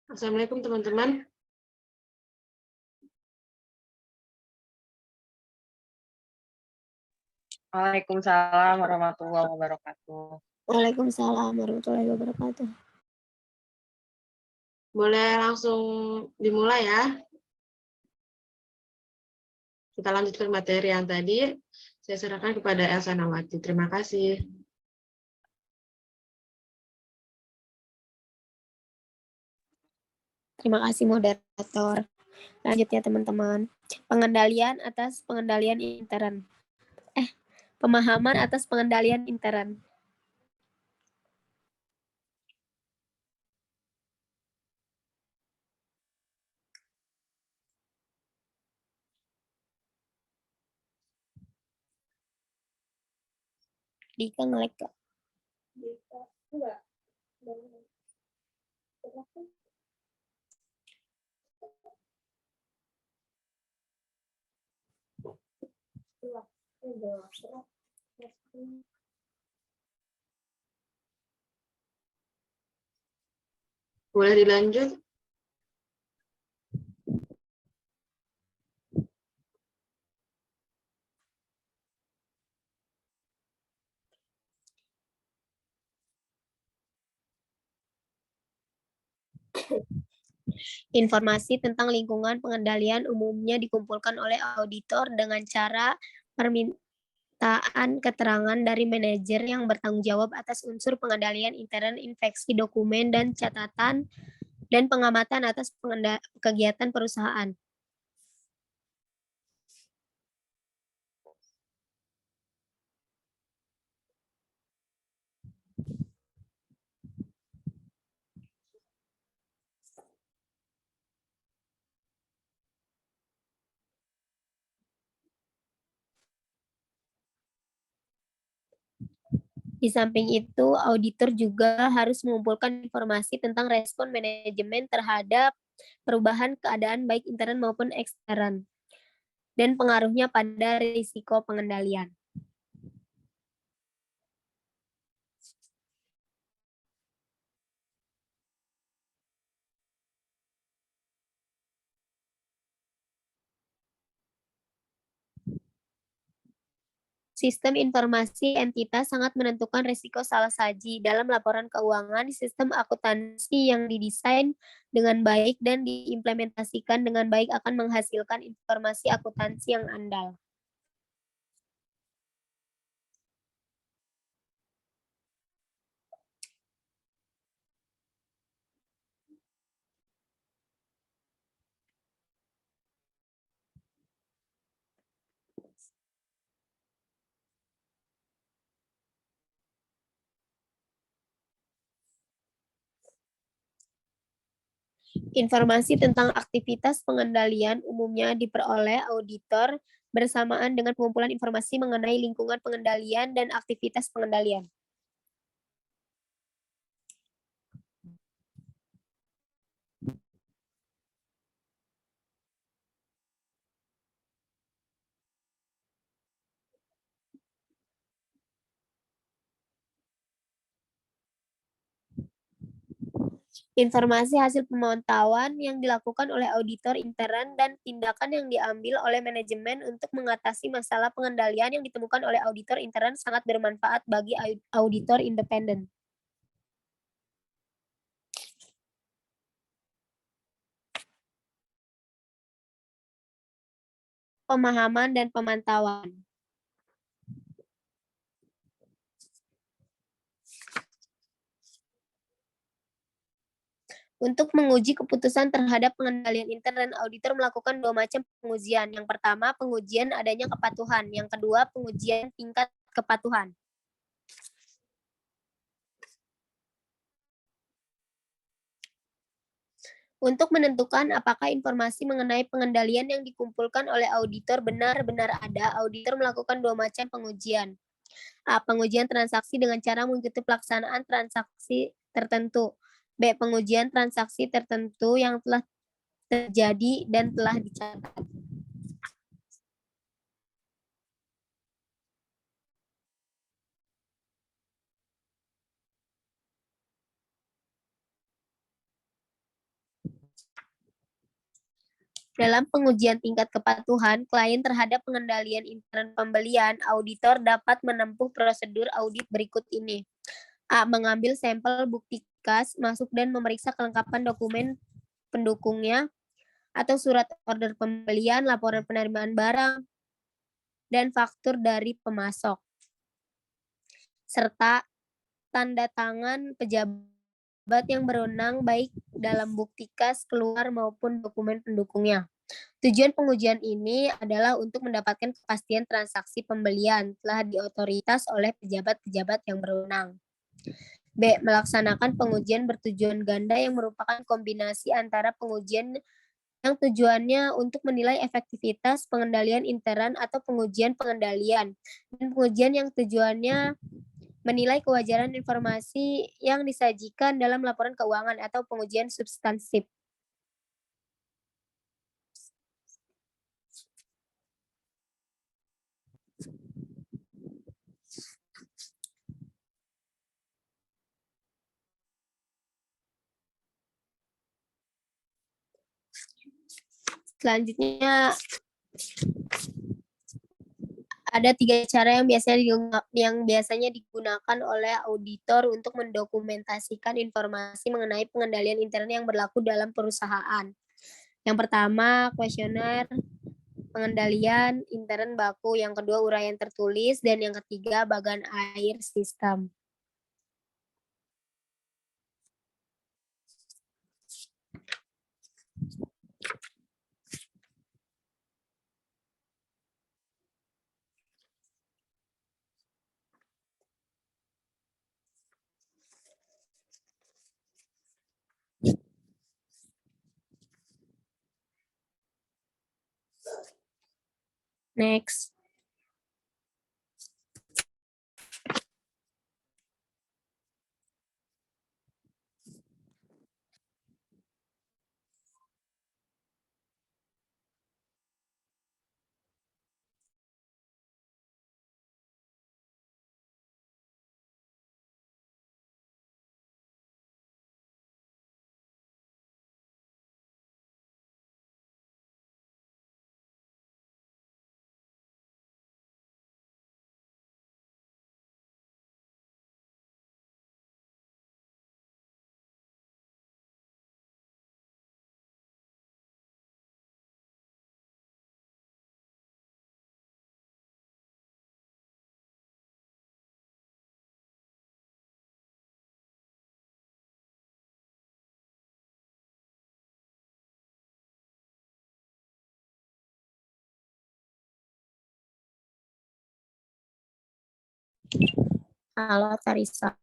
Assalamualaikum teman-teman. Waalaikumsalam warahmatullahi wabarakatuh. Waalaikumsalam warahmatullahi wabarakatuh. Boleh langsung dimulai ya. Kita lanjutkan materi yang tadi. Saya serahkan kepada Elsa Nawati. Terima kasih. Terima kasih moderator. Lanjutnya teman-teman. Pemahaman atas pengendalian intern. Dika nge-lag Kak? Enggak. Boleh dilanjut? Informasi tentang lingkungan pengendalian umumnya dikumpulkan oleh auditor dengan cara permintaan keterangan dari manajer yang bertanggung jawab atas unsur pengendalian intern, infeksi dokumen dan catatan, dan pengamatan atas kegiatan perusahaan. Di samping itu, auditor juga harus mengumpulkan informasi tentang respon manajemen terhadap perubahan keadaan baik intern maupun ekstern, dan pengaruhnya pada risiko pengendalian. Sistem informasi entitas sangat menentukan risiko salah saji. Dalam laporan keuangan, sistem akuntansi yang didesain dengan baik dan diimplementasikan dengan baik akan menghasilkan informasi akuntansi yang andal. Informasi tentang aktivitas pengendalian umumnya diperoleh auditor bersamaan dengan pengumpulan informasi mengenai lingkungan pengendalian dan aktivitas pengendalian. Informasi hasil pemantauan yang dilakukan oleh auditor intern dan tindakan yang diambil oleh manajemen untuk mengatasi masalah pengendalian yang ditemukan oleh auditor intern sangat bermanfaat bagi auditor independen. Pemahaman dan pemantauan. Untuk menguji keputusan terhadap pengendalian intern, auditor melakukan dua macam pengujian. Yang pertama, pengujian adanya kepatuhan. Yang kedua, pengujian tingkat kepatuhan. Untuk menentukan apakah informasi mengenai pengendalian yang dikumpulkan oleh auditor benar-benar ada, auditor melakukan dua macam pengujian. A. Pengujian transaksi dengan cara mengikuti pelaksanaan transaksi tertentu. B. Pengujian transaksi tertentu yang telah terjadi dan telah dicatat. Dalam pengujian tingkat kepatuhan klien terhadap pengendalian intern pembelian, auditor dapat menempuh prosedur audit berikut ini. A. Mengambil sampel bukti kas, masuk dan memeriksa kelengkapan dokumen pendukungnya atau surat order pembelian, laporan penerimaan barang, dan faktur dari pemasok. Serta tanda tangan pejabat yang berwenang baik dalam bukti kas keluar maupun dokumen pendukungnya. Tujuan pengujian ini adalah untuk mendapatkan kepastian transaksi pembelian telah diotoritas oleh pejabat-pejabat yang berwenang. B. Melaksanakan pengujian bertujuan ganda yang merupakan kombinasi antara pengujian yang tujuannya untuk menilai efektivitas pengendalian intern atau pengujian pengendalian, dan pengujian yang tujuannya menilai kewajaran informasi yang disajikan dalam laporan keuangan atau pengujian substansif. Selanjutnya ada 3 cara yang biasanya digunakan oleh auditor untuk mendokumentasikan informasi mengenai pengendalian intern yang berlaku dalam perusahaan. Yang pertama, kuesioner pengendalian intern baku, yang kedua uraian tertulis, dan yang ketiga bagan air sistem. Next. Halo, Tarisa.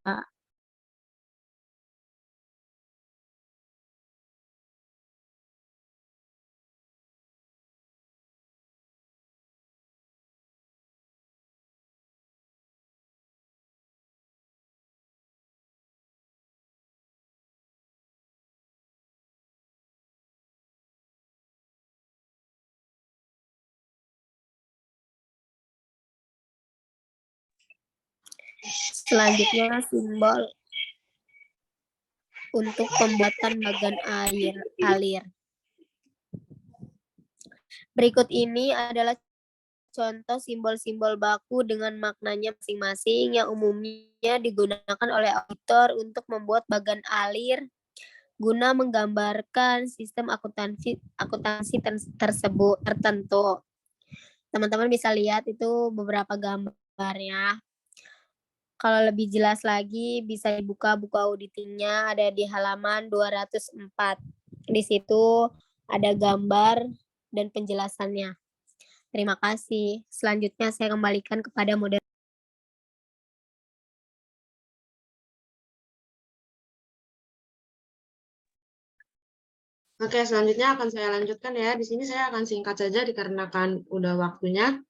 Selanjutnya simbol untuk pembuatan bagan alir. Berikut ini adalah contoh simbol-simbol baku dengan maknanya masing-masing yang umumnya digunakan oleh auditor untuk membuat bagan alir guna menggambarkan sistem akuntansi tersebut tertentu. Teman-teman bisa lihat itu beberapa gambarnya. Kalau lebih jelas lagi bisa dibuka buku auditingnya, ada di halaman 204. Di situ ada gambar dan penjelasannya. Terima kasih. Selanjutnya saya kembalikan kepada moderator. Oke, selanjutnya akan saya lanjutkan ya. Di sini saya akan singkat saja dikarenakan udah waktunya.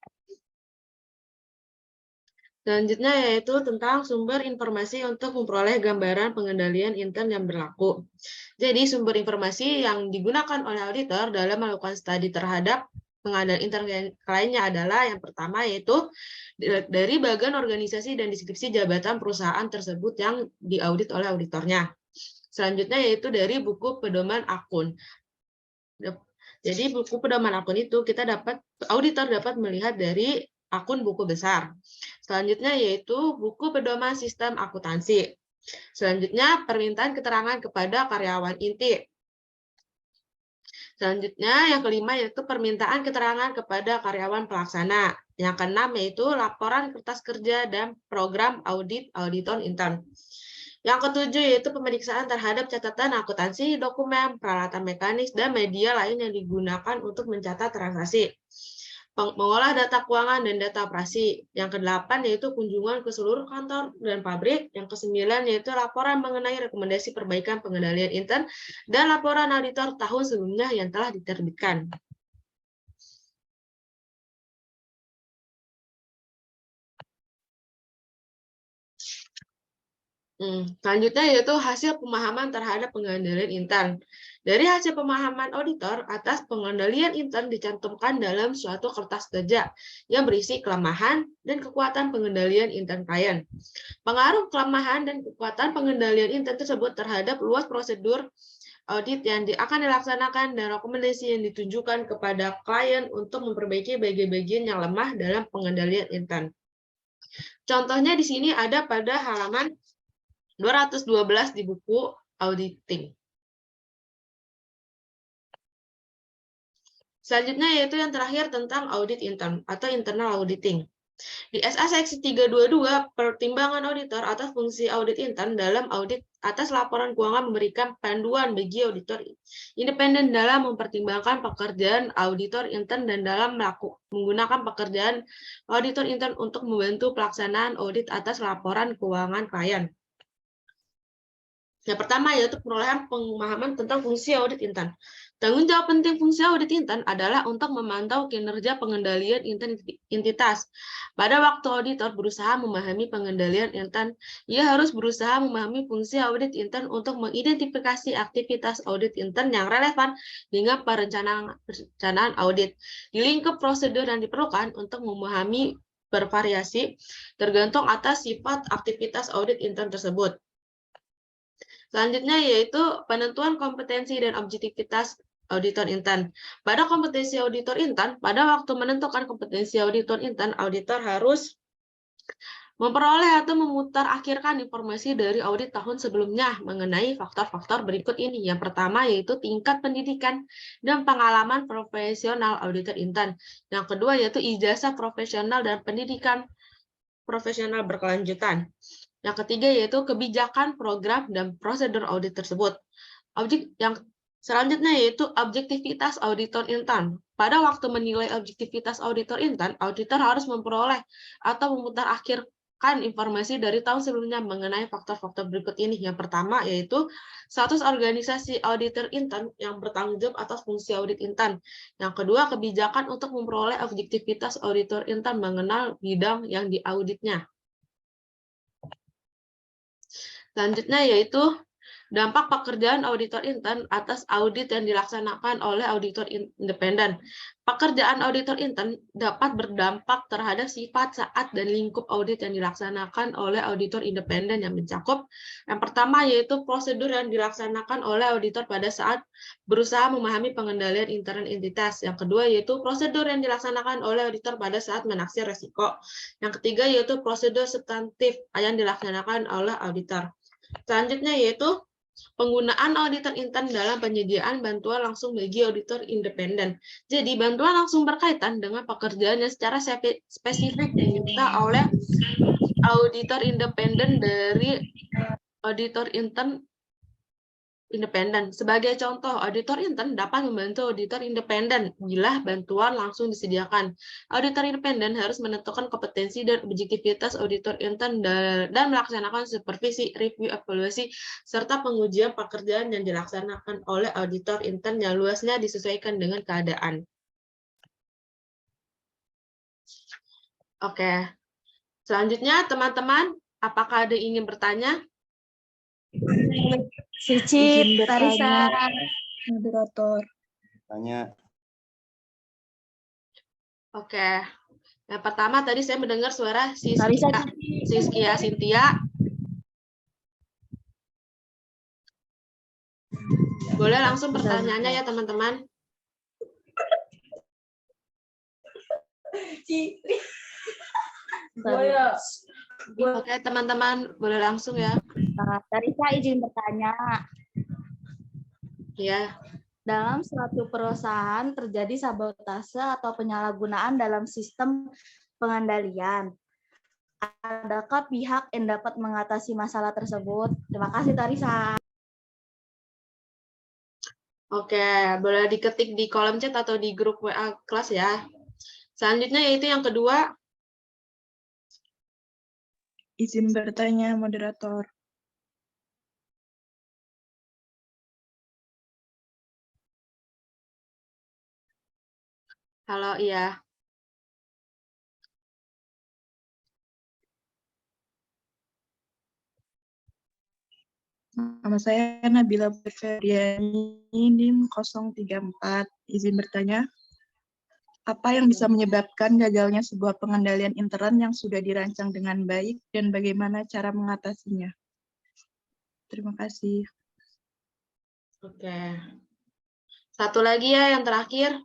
Selanjutnya yaitu tentang sumber informasi untuk memperoleh gambaran pengendalian intern yang berlaku. Jadi sumber informasi yang digunakan oleh auditor dalam melakukan studi terhadap pengendalian intern lainnya adalah yang pertama yaitu dari bagian organisasi dan deskripsi jabatan perusahaan tersebut yang diaudit oleh auditornya. Selanjutnya yaitu dari buku pedoman akun. Jadi buku pedoman akun itu auditor dapat melihat dari akun buku besar. Selanjutnya yaitu buku pedoman sistem akuntansi. Selanjutnya permintaan keterangan kepada karyawan inti. Selanjutnya yang kelima yaitu permintaan keterangan kepada karyawan pelaksana. Yang keenam yaitu laporan kertas kerja dan program auditor intern. Yang ketujuh yaitu pemeriksaan terhadap catatan akuntansi, dokumen, peralatan mekanis, dan media lain yang digunakan untuk mencatat transaksi. Mengolah data keuangan dan data operasi. Yang kedelapan yaitu kunjungan ke seluruh kantor dan pabrik. Yang kesembilan yaitu laporan mengenai rekomendasi perbaikan pengendalian intern dan laporan auditor tahun sebelumnya yang telah diterbitkan. Selanjutnya yaitu hasil pemahaman terhadap pengendalian intern. Dari hasil pemahaman auditor atas pengendalian intern dicantumkan dalam suatu kertas kerja yang berisi kelemahan dan kekuatan pengendalian intern klien. Pengaruh kelemahan dan kekuatan pengendalian intern tersebut terhadap luas prosedur audit yang akan dilaksanakan dan rekomendasi yang ditunjukkan kepada klien untuk memperbaiki bagian-bagian yang lemah dalam pengendalian intern. Contohnya di sini ada pada halaman 212 di buku auditing. Selanjutnya yaitu yang terakhir tentang audit intern atau internal auditing. Di SA seksi 322, pertimbangan auditor atas fungsi audit intern dalam audit atas laporan keuangan memberikan panduan bagi auditor independen dalam mempertimbangkan pekerjaan auditor intern dan dalam menggunakan pekerjaan auditor intern untuk membantu pelaksanaan audit atas laporan keuangan klien. Yang pertama yaitu perolehan pemahaman tentang fungsi audit intern. Tanggung jawab penting fungsi audit intern adalah untuk memantau kinerja pengendalian intern entitas. Pada waktu auditor berusaha memahami pengendalian intern, ia harus berusaha memahami fungsi audit intern untuk mengidentifikasi aktivitas audit intern yang relevan dengan perencanaan audit. Di lingkup prosedur yang diperlukan untuk memahami bervariasi tergantung atas sifat aktivitas audit intern tersebut. Selanjutnya yaitu penentuan kompetensi dan objektivitas auditor intern. Pada kompetensi auditor intern, pada waktu menentukan kompetensi auditor intern, auditor harus memperoleh atau memutarakhirkan informasi dari audit tahun sebelumnya mengenai faktor-faktor berikut ini. Yang pertama yaitu tingkat pendidikan dan pengalaman profesional auditor intern. Yang kedua yaitu ijazah profesional dan pendidikan profesional berkelanjutan. Yang ketiga yaitu kebijakan, program, dan prosedur audit tersebut. Yang selanjutnya yaitu objektivitas auditor intern. Pada waktu menilai objektivitas auditor intern, auditor harus memperoleh atau memutarakhirkan informasi dari tahun sebelumnya mengenai faktor-faktor berikut ini. Yang pertama yaitu status organisasi auditor intern yang bertanggung jawab atas fungsi audit intern. Yang kedua, kebijakan untuk memperoleh objektivitas auditor intern mengenal bidang yang diauditnya. Selanjutnya yaitu dampak pekerjaan auditor intern atas audit yang dilaksanakan oleh auditor independen. Pekerjaan auditor intern dapat berdampak terhadap sifat, saat, dan lingkup audit yang dilaksanakan oleh auditor independen yang mencakup. Yang pertama yaitu prosedur yang dilaksanakan oleh auditor pada saat berusaha memahami pengendalian intern entitas. Yang kedua yaitu prosedur yang dilaksanakan oleh auditor pada saat menaksir resiko. Yang ketiga yaitu prosedur substantif yang dilaksanakan oleh auditor. Selanjutnya yaitu penggunaan auditor intern dalam penyediaan bantuan langsung bagi auditor independen. Jadi bantuan langsung berkaitan dengan pekerjaan yang secara spesifik diminta oleh auditor independen dari auditor intern independen. Sebagai contoh, auditor intern dapat membantu auditor independen bila bantuan langsung disediakan. Auditor independen harus menentukan kompetensi dan objektivitas auditor intern dan melaksanakan supervisi, review, evaluasi, serta pengujian pekerjaan yang dilaksanakan oleh auditor intern yang luasnya disesuaikan dengan keadaan. Oke. Selanjutnya, teman-teman, apakah ada yang ingin bertanya? Cici, Tarisa, moderator. Tanya. Oke. Yang pertama tadi saya mendengar suara Siskia Cynthia. Boleh langsung pertanyaannya ya teman-teman. Oke, teman-teman boleh langsung ya. Tarisa izin bertanya. Ya, Dalam suatu perusahaan terjadi sabotase atau penyalahgunaan dalam sistem pengendalian. Adakah pihak yang dapat mengatasi masalah tersebut? Terima kasih, Tarisa. oke. Boleh diketik di kolom chat atau di grup WA kelas ya. Selanjutnya yaitu yang kedua. Izin bertanya, moderator. Halo, iya. Nama saya Nabila Febriani, NIM 034. Izin bertanya, apa yang bisa menyebabkan gagalnya sebuah pengendalian intern yang sudah dirancang dengan baik dan bagaimana cara mengatasinya? Terima kasih. Oke. Satu lagi ya yang terakhir.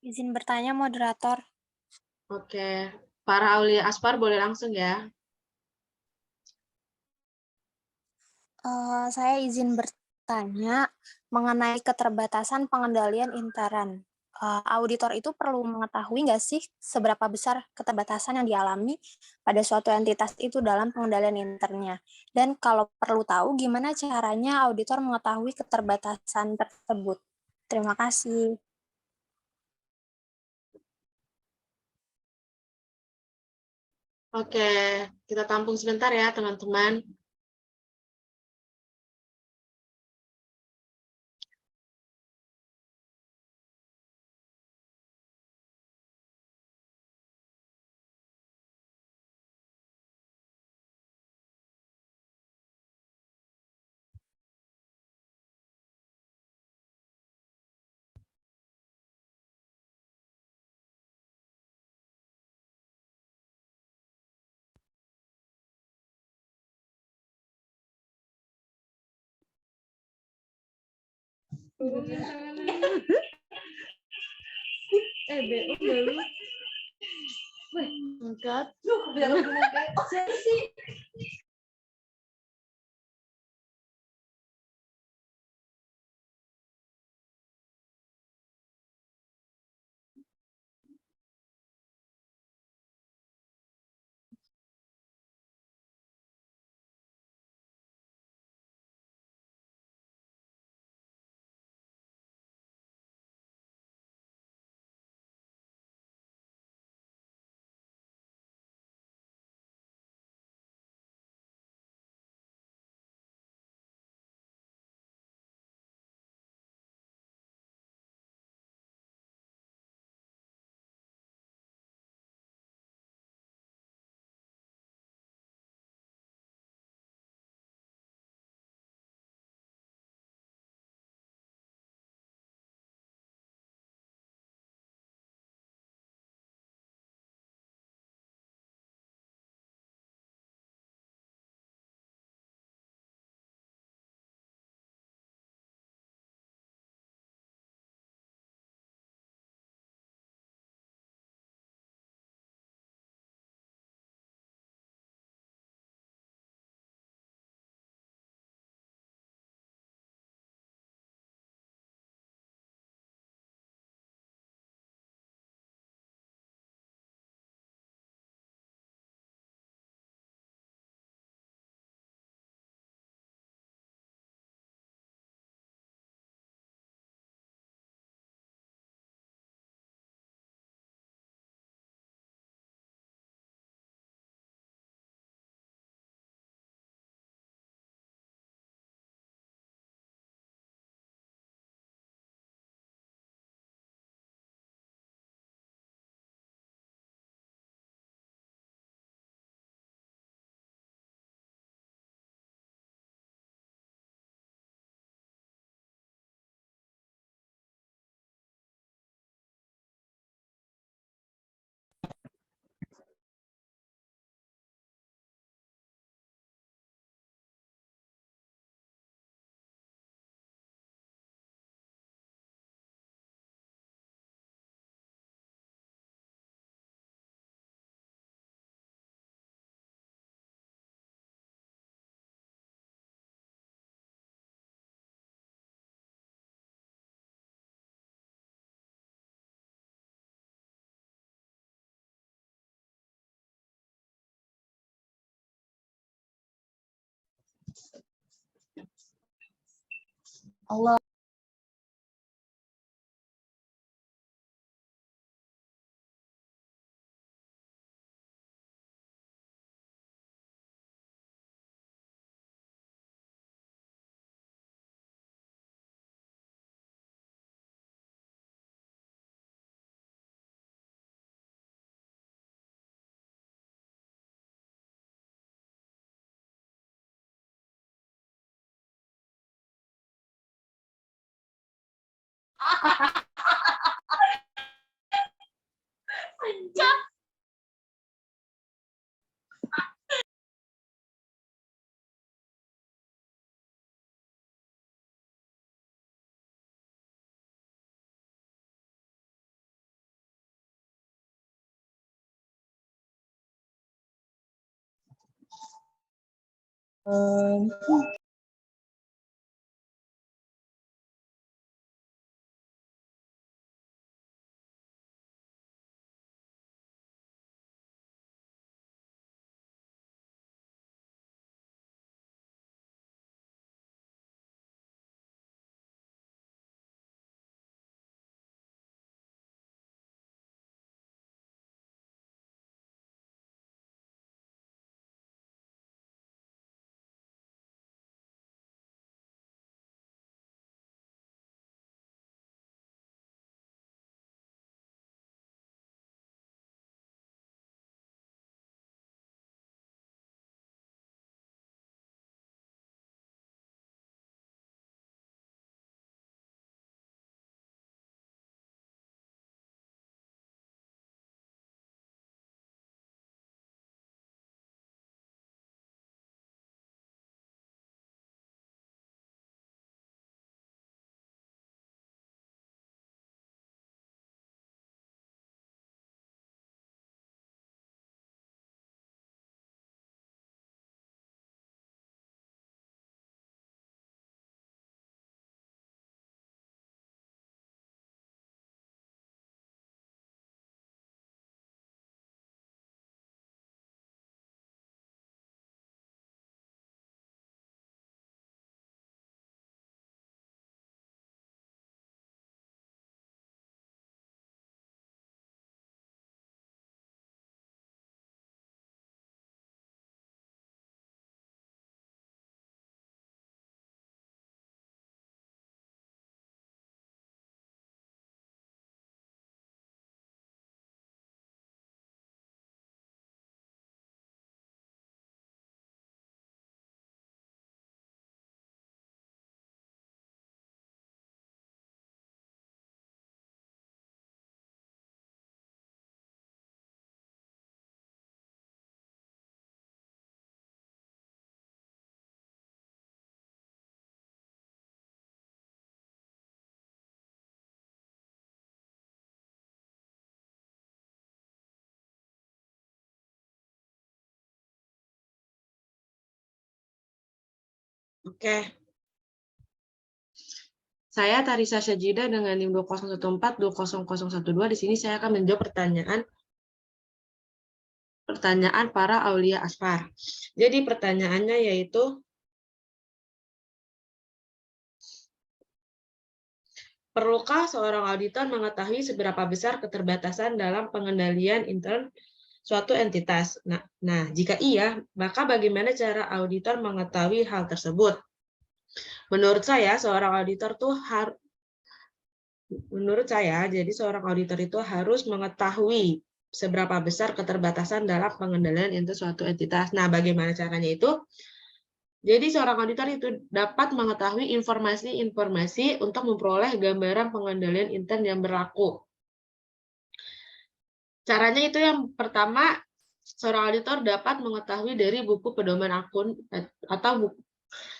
Izin bertanya, moderator. Oke. Para Aulia Aspar boleh langsung ya. Saya izin bertanya mengenai keterbatasan pengendalian intern. Auditor itu perlu mengetahui nggak sih seberapa besar keterbatasan yang dialami pada suatu entitas itu dalam pengendalian internnya? Dan kalau perlu tahu, gimana caranya auditor mengetahui keterbatasan tersebut? Terima kasih. Oke, kita tampung sebentar ya teman-teman. Enggak. Allah. Oke. Saya Tarisa Sajida dengan NIM 2014-20012. Di sini saya akan menjawab pertanyaan para Aulia Asfar. Jadi pertanyaannya yaitu, perlukah seorang auditor mengetahui seberapa besar keterbatasan dalam pengendalian intern suatu entitas? Nah, jika iya, maka bagaimana cara auditor mengetahui hal tersebut? Menurut saya, seorang auditor itu harus mengetahui seberapa besar keterbatasan dalam pengendalian intern suatu entitas. Nah, bagaimana caranya itu? Jadi seorang auditor itu dapat mengetahui informasi-informasi untuk memperoleh gambaran pengendalian intern yang berlaku. Caranya itu yang pertama, seorang auditor dapat mengetahui dari buku pedoman akun atau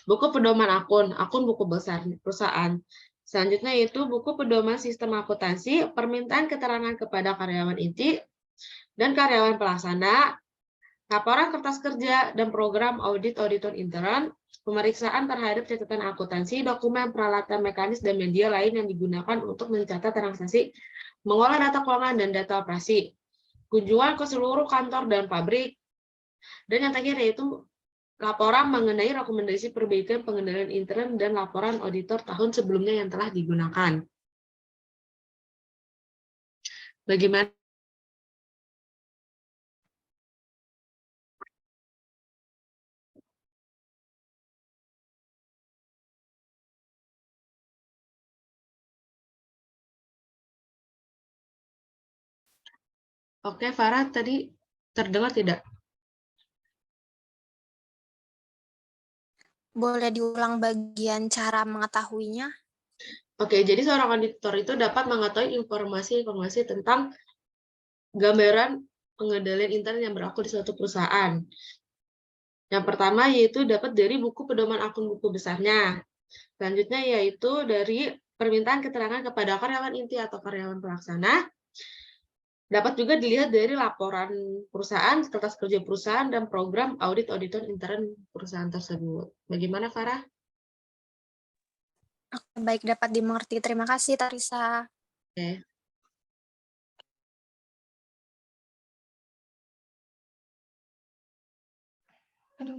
buku pedoman akun buku besar perusahaan. Selanjutnya itu buku pedoman sistem akuntansi, permintaan keterangan kepada karyawan inti dan karyawan pelaksana, laporan kertas kerja dan program audit auditor intern, pemeriksaan terhadap catatan akuntansi, dokumen, peralatan mekanis, dan media lain yang digunakan untuk mencatat transaksi, mengolah data keuangan dan data operasi, kunjungan ke seluruh kantor dan pabrik, dan yang terakhir yaitu laporan mengenai rekomendasi perbaikan pengendalian intern dan laporan auditor tahun sebelumnya yang telah digunakan. Bagaimana? Oke, Farah, tadi terdengar tidak? Boleh diulang bagian cara mengetahuinya? Oke, jadi seorang auditor itu dapat mengetahui informasi-informasi tentang gambaran pengendalian intern yang berlaku di suatu perusahaan. Yang pertama yaitu dapat dari buku pedoman akun buku besarnya. Selanjutnya yaitu dari permintaan keterangan kepada karyawan inti atau karyawan pelaksana. Dapat juga dilihat dari laporan perusahaan, kertas kerja perusahaan, dan program audit auditor intern perusahaan tersebut. Bagaimana, Farah? Oke, baik, dapat dimengerti. Terima kasih, Tarisa. Oke. Aduh.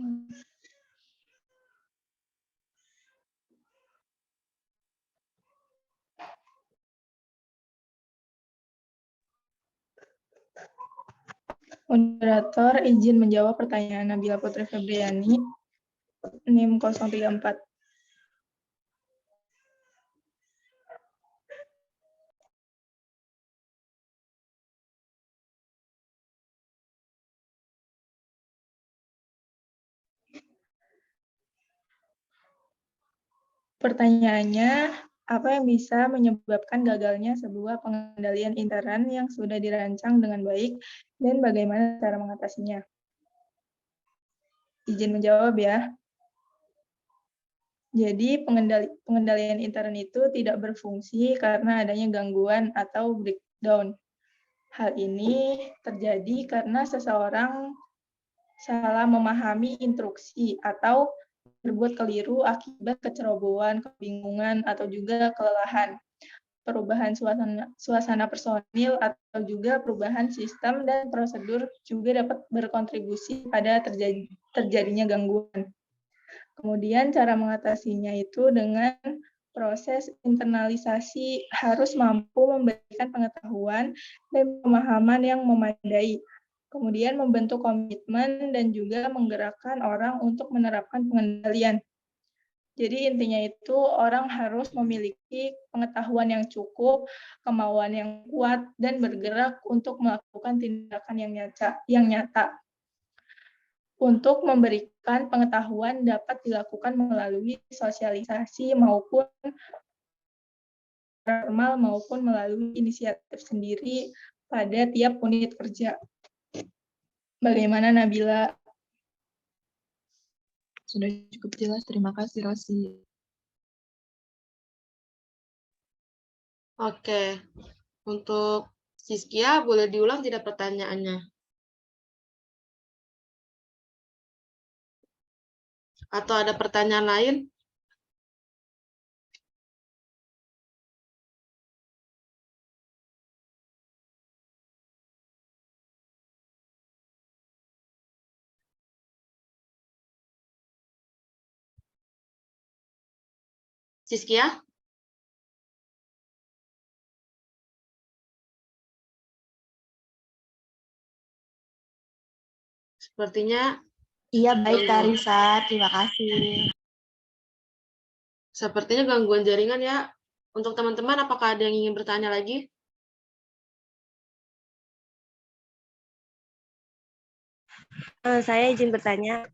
Moderator izin menjawab pertanyaan Nabila Putri Febriani, NIM 034. Pertanyaannya, apa yang bisa menyebabkan gagalnya sebuah pengendalian intern yang sudah dirancang dengan baik dan bagaimana cara mengatasinya? Izin menjawab ya. Jadi pengendalian intern itu tidak berfungsi karena adanya gangguan atau breakdown. Hal ini terjadi karena seseorang salah memahami instruksi atau berbuat keliru akibat kecerobohan, kebingungan, atau juga kelelahan. Perubahan suasana personil atau juga perubahan sistem dan prosedur juga dapat berkontribusi pada terjadinya gangguan. Kemudian cara mengatasinya itu dengan proses internalisasi harus mampu memberikan pengetahuan dan pemahaman yang memadai. Kemudian membentuk komitmen dan juga menggerakkan orang untuk menerapkan pengendalian. Jadi intinya itu orang harus memiliki pengetahuan yang cukup, kemauan yang kuat, dan bergerak untuk melakukan tindakan yang nyata. Untuk memberikan pengetahuan dapat dilakukan melalui sosialisasi maupun formal maupun melalui inisiatif sendiri pada tiap unit kerja. Bagaimana Nabila? Sudah cukup jelas, terima kasih Rosi. Oke, untuk Siskia, boleh diulang tidak pertanyaannya? Atau ada pertanyaan lain? Siskia? Sepertinya Iya, baik Tarisa. Terima kasih. Sepertinya gangguan jaringan ya. Untuk teman-teman, apakah ada yang ingin bertanya lagi? Saya izin bertanya.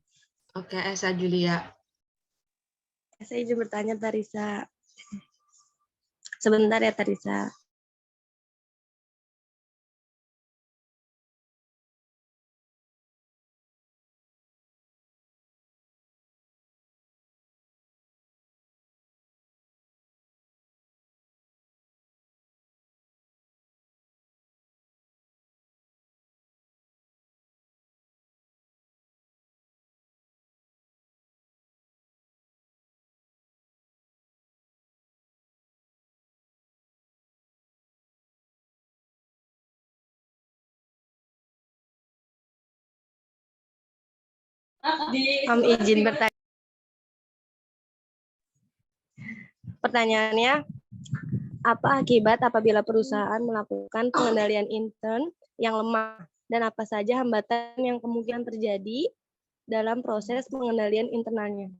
Oke, Esa Julia. Saya izin bertanya, Tarisa. Sebentar ya, Tarisa. Izin bertanya. Pertanyaannya, apa akibat apabila perusahaan melakukan pengendalian intern yang lemah dan apa saja hambatan yang kemungkinan terjadi dalam proses pengendalian internalnya?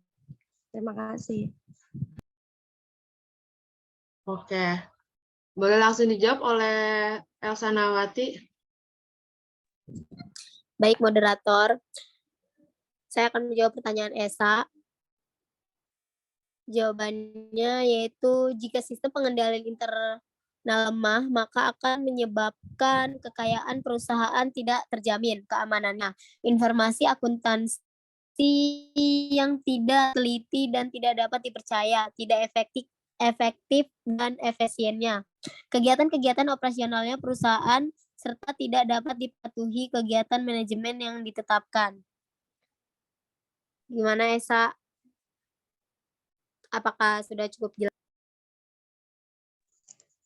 Terima kasih. Oke. Boleh langsung dijawab oleh Elsa Nawati. Baik, moderator. Saya akan menjawab pertanyaan Esa. Jawabannya yaitu jika sistem pengendalian internal lemah, maka akan menyebabkan kekayaan perusahaan tidak terjamin keamanannya. Informasi akuntansi yang tidak teliti dan tidak dapat dipercaya, tidak efektif dan efisiennya. Kegiatan-kegiatan operasionalnya perusahaan serta tidak dapat dipatuhi kegiatan manajemen yang ditetapkan. Gimana, Esa? Apakah sudah cukup jelas?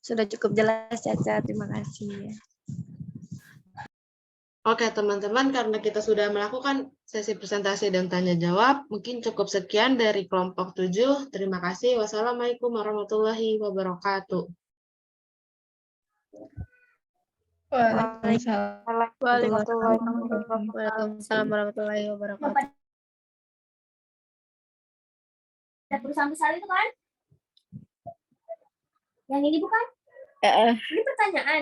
Sudah cukup jelas, Caca. Terima kasih. Oke, teman-teman, karena kita sudah melakukan sesi presentasi dan tanya jawab, mungkin cukup sekian dari kelompok 7. Terima kasih. Wassalamualaikum warahmatullahi wabarakatuh. Waalaikumsalam warahmatullahi wabarakatuh. Perusahaan besar itu kan? Yang ini bukan? Ini pertanyaan.